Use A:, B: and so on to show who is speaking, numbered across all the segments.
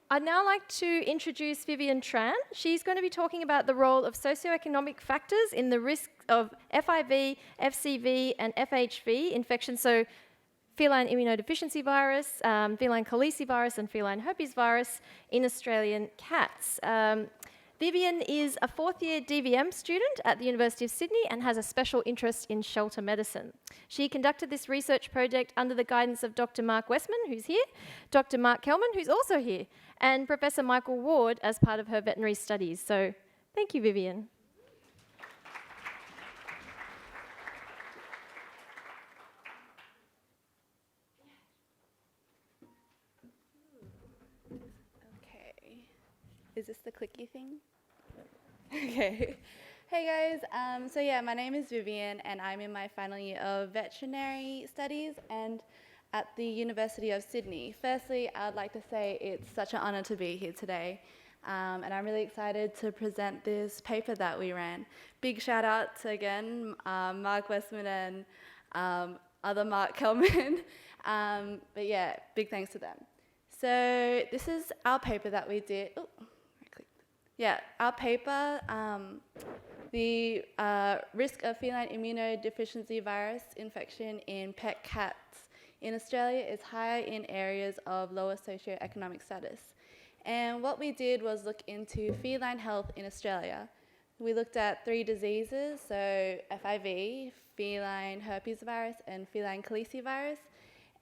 A: I'd now like to introduce Vivian Tran. She's going to be talking about the role of socioeconomic factors in the risk of FIV, FCV, and FHV infections, so feline immunodeficiency virus, feline calicivirus, and feline herpesvirus in Australian cats. Vivian is a fourth-year DVM student at the University of Sydney and has a special interest in shelter medicine. She conducted this research project under the guidance of Dr. Mark Westman, who's here, Dr. Mark Kelman, who's also here, and Professor Michael Ward as part of her veterinary studies. So thank you, Vivian.
B: Is this the clicky thing? Okay. Hey guys, so yeah, my name is Vivian and I'm in my final year of veterinary studies and at the University of Sydney. Firstly, I'd like to say it's such an honour to be here today and I'm really excited to present this paper that we ran. Big shout out to, again, Mark Westman and other Mark Kelman, but yeah, big thanks to them. So this is our paper that we did. Ooh. Yeah, our paper, the risk of feline immunodeficiency virus infection in pet cats in Australia is higher in areas of lower socioeconomic status. And what we did was look into feline health in Australia. We looked at 3 diseases, so FIV, feline herpesvirus, and feline calicivirus,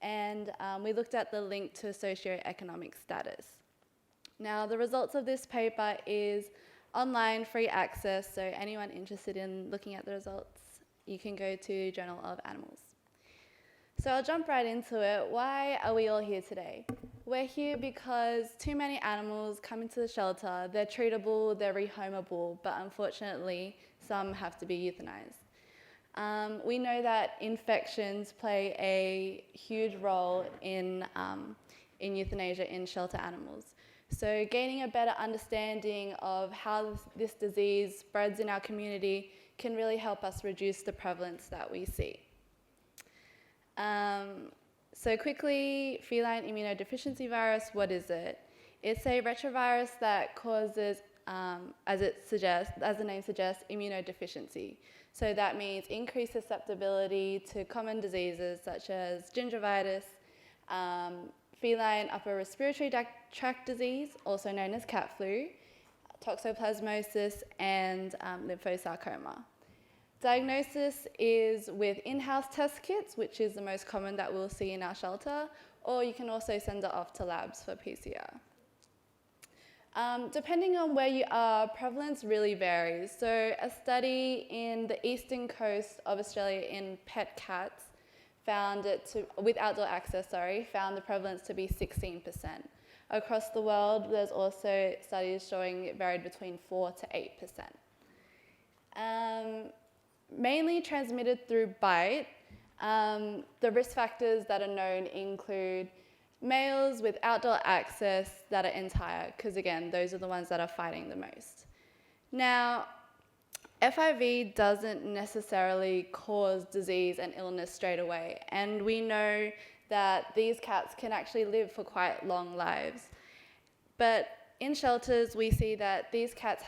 B: and we looked at the link to socioeconomic status. Now, the results of this paper is online, free access, so anyone interested in looking at the results, you can go to Journal of Animals. So I'll jump right into it. Why are we all here today? We're here because too many animals come into the shelter, they're treatable, they're rehomable, but unfortunately, some have to be euthanized. We know that infections play a huge role in euthanasia in shelter animals. So gaining a better understanding of how this disease spreads in our community can really help us reduce the prevalence that we see. So quickly, feline immunodeficiency virus, what is it? It's a retrovirus that causes, as the name suggests, immunodeficiency. So that means increased susceptibility to common diseases such as gingivitis, feline upper respiratory tract disease, also known as cat flu, toxoplasmosis, and lymphosarcoma. Diagnosis is with in-house test kits, which is the most common that we'll see in our shelter, or you can also send it off to labs for PCR. Depending on where you are, prevalence really varies. So a study in the eastern coast of Australia in pet cats found with outdoor access, found the prevalence to be 16%. Across the world, there's also studies showing it varied between 4 to 8%. Mainly transmitted through bite, the risk factors that are known include males with outdoor access that are entire, because again, those are the ones that are fighting the most. Now, FIV doesn't necessarily cause disease and illness straight away, and we know that these cats can actually live for quite long lives. But in shelters, we see that these cats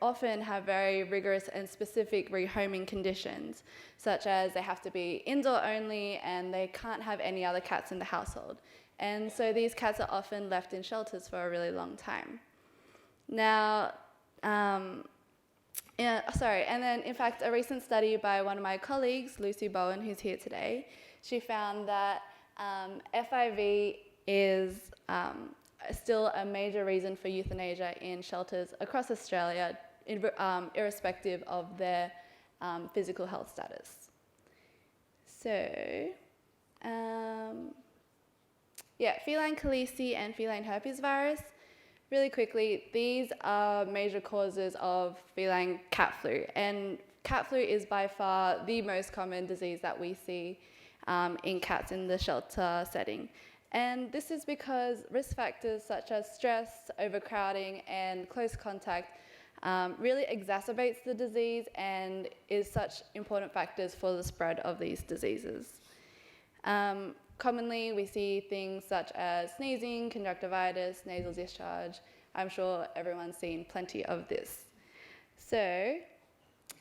B: often have very rigorous and specific rehoming conditions, such as they have to be indoor only and they can't have any other cats in the household. And so these cats are often left in shelters for a really long time. Now, and then in fact, a recent study by one of my colleagues, Lucy Bowen, who's here today, she found that FIV is still a major reason for euthanasia in shelters across Australia, irrespective of their physical health status. So, feline calici and feline herpesvirus. Really quickly, these are major causes of feline cat flu, and cat flu is by far the most common disease that we see in cats in the shelter setting. And this is because risk factors such as stress, overcrowding, and close contact really exacerbates the disease and is such important factors for the spread of these diseases. Commonly, we see things such as sneezing, conjunctivitis, nasal discharge. I'm sure everyone's seen plenty of this. So,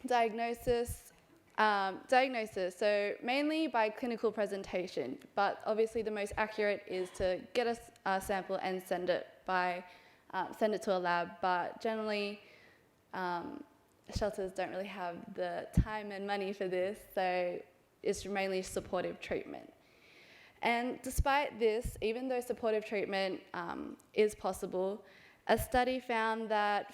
B: diagnosis, so mainly by clinical presentation, but obviously the most accurate is to get a sample and send it to a lab, but generally shelters don't really have the time and money for this, so it's mainly supportive treatment. And despite this, even though supportive treatment is possible, a study found that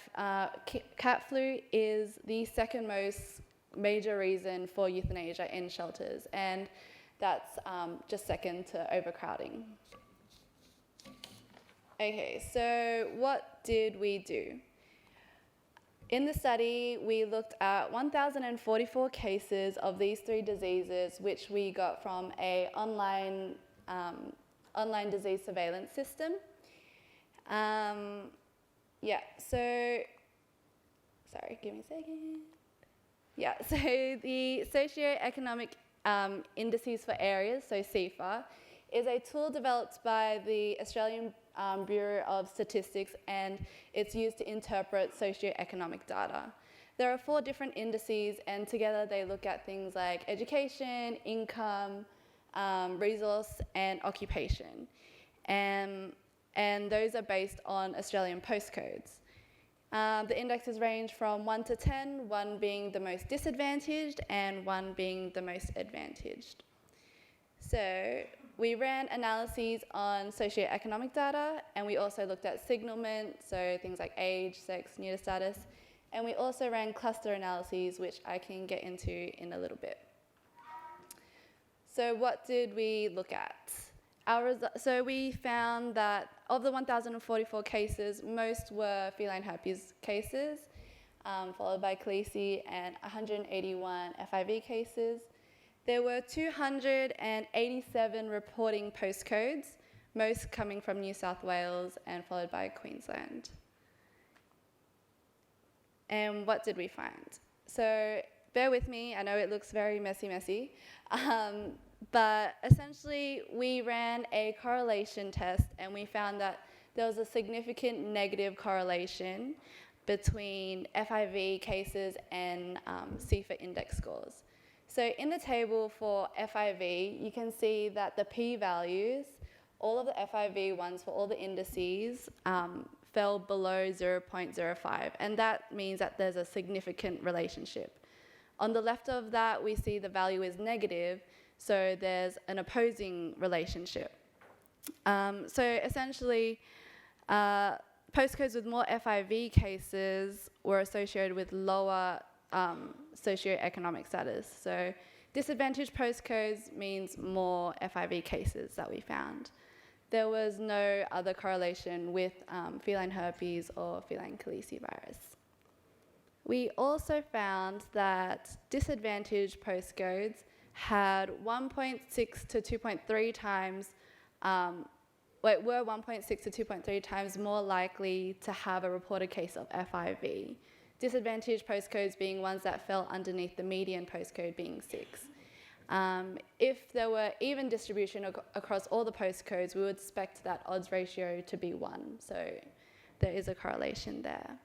B: cat flu is the second most major reason for euthanasia in shelters, and that's just second to overcrowding. Okay, so what did we do? In the study, we looked at 1,044 cases of these three diseases, which we got from a online disease surveillance system. Sorry, give me a second. Yeah, so the Socioeconomic Indices For Areas, so SEIFA, is a tool developed by the Australian Bureau of Statistics, and it's used to interpret socioeconomic data. There are 4 different indices, and together they look at things like education, income, resource, and occupation. And those are based on Australian postcodes. The indexes range from 1 to 10, 1 being the most disadvantaged and 1 being the most advantaged. So we ran analyses on socioeconomic data, and we also looked at signalment, so things like age, sex, neuter status, and we also ran cluster analyses, which I can get into in a little bit. So what did we look at? So we found that of the 1,044 cases, most were feline herpes cases, followed by calicivirus and 181 FIV cases. There were 287 reporting postcodes, most coming from New South Wales and followed by Queensland. And what did we find? So bear with me, I know it looks very messy. But essentially, we ran a correlation test, and we found that there was a significant negative correlation between FIV cases and SEIFA index scores. So in the table for FIV, you can see that the p-values, all of the FIV ones for all the indices, fell below 0.05, and that means that there's a significant relationship. On the left of that, we see the value is negative, so there's an opposing relationship. So essentially, postcodes with more FIV cases were associated with lower socioeconomic status. So disadvantaged postcodes means more FIV cases that we found. There was no other correlation with feline herpes or feline calicivirus. We also found that disadvantaged postcodes had 1.6 to 2.3 times, were 1.6 to 2.3 times more likely to have a reported case of FIV. Disadvantaged postcodes being ones that fell underneath the median postcode being 6. If there were even distribution across all the postcodes, we would expect that odds ratio to be 1, so there is a correlation there.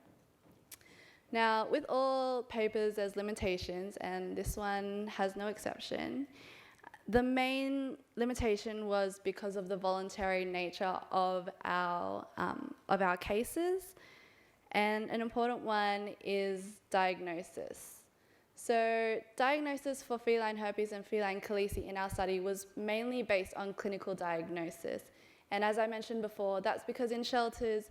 B: Now, with all papers, there's limitations, and this one has no exception. The main limitation was because of the voluntary nature of our cases, and an important one is diagnosis. So diagnosis for feline herpes and feline calicivirus in our study was mainly based on clinical diagnosis. And as I mentioned before, that's because in shelters,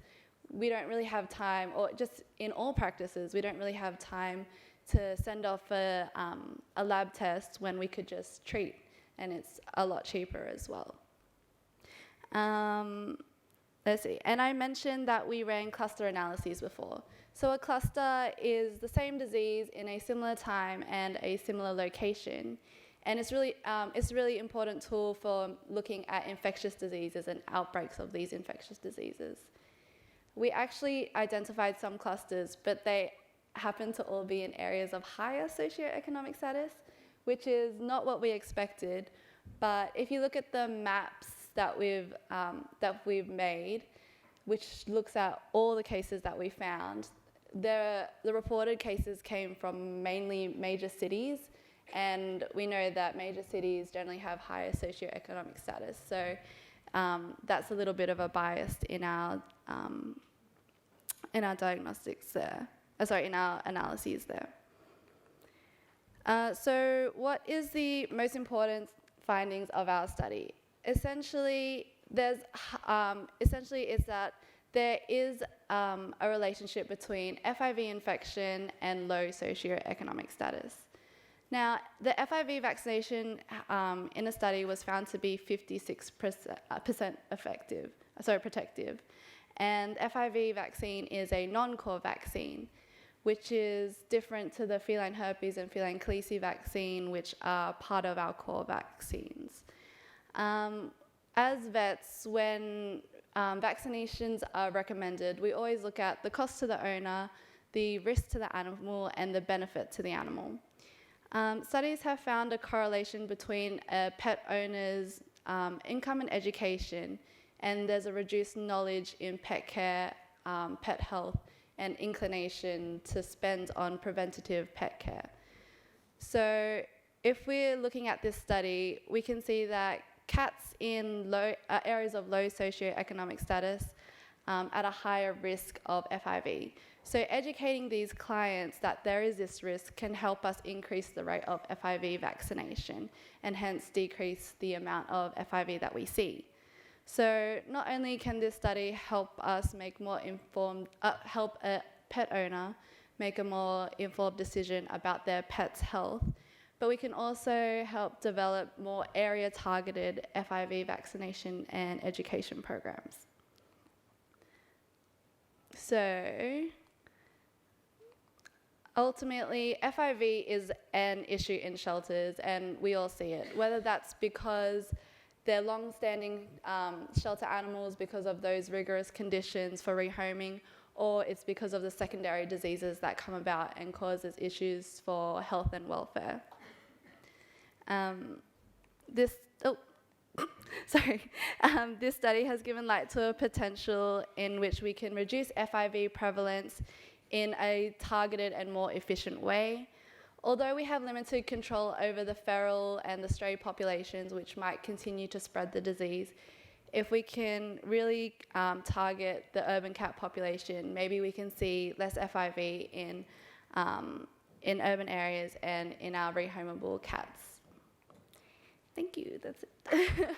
B: we don't really have time, or just in all practices, we don't really have time to send off a lab test when we could just treat, and it's a lot cheaper as well. Let's see, and I mentioned that we ran cluster analyses before. So a cluster is the same disease in a similar time and a similar location, and it's really important tool for looking at infectious diseases and outbreaks of these infectious diseases. We actually identified some clusters, but they happen to all be in areas of higher socioeconomic status, which is not what we expected, But if you look at the maps that we've made, which looks at all the cases that we found, the reported cases came from mainly major cities, and we know that major cities generally have higher socioeconomic status. So that's a little bit of a bias in our diagnostics there. In our analyses there. So what is the most important findings of our study? Essentially, it's that there is a relationship between FIV infection and low socioeconomic status. Now, the FIV vaccination in a study was found to be 56% protective. And FIV vaccine is a non-core vaccine, which is different to the feline herpes and feline calicivirus vaccine, which are part of our core vaccines. As vets, when vaccinations are recommended, we always look at the cost to the owner, the risk to the animal, and the benefit to the animal. Studies have found a correlation between a pet owner's income and education, and there's a reduced knowledge in pet care, pet health, and inclination to spend on preventative pet care. So if we're looking at this study, we can see that cats in areas of low socioeconomic status at a higher risk of FIV. So educating these clients that there is this risk can help us increase the rate of FIV vaccination and hence decrease the amount of FIV that we see. So not only can this study help us make more informed, help a pet owner make a more informed decision about their pet's health, but we can also help develop more area-targeted FIV vaccination and education programs. So ultimately, FIV is an issue in shelters, and we all see it, whether that's because they're long-standing shelter animals because of those rigorous conditions for rehoming, or it's because of the secondary diseases that come about and causes issues for health and welfare. This study has given light to a potential in which we can reduce FIV prevalence in a targeted and more efficient way. Although we have limited control over the feral and the stray populations, which might continue to spread the disease, if we can really target the urban cat population, maybe we can see less FIV in urban areas and in our rehomable cats. Thank you, that's it.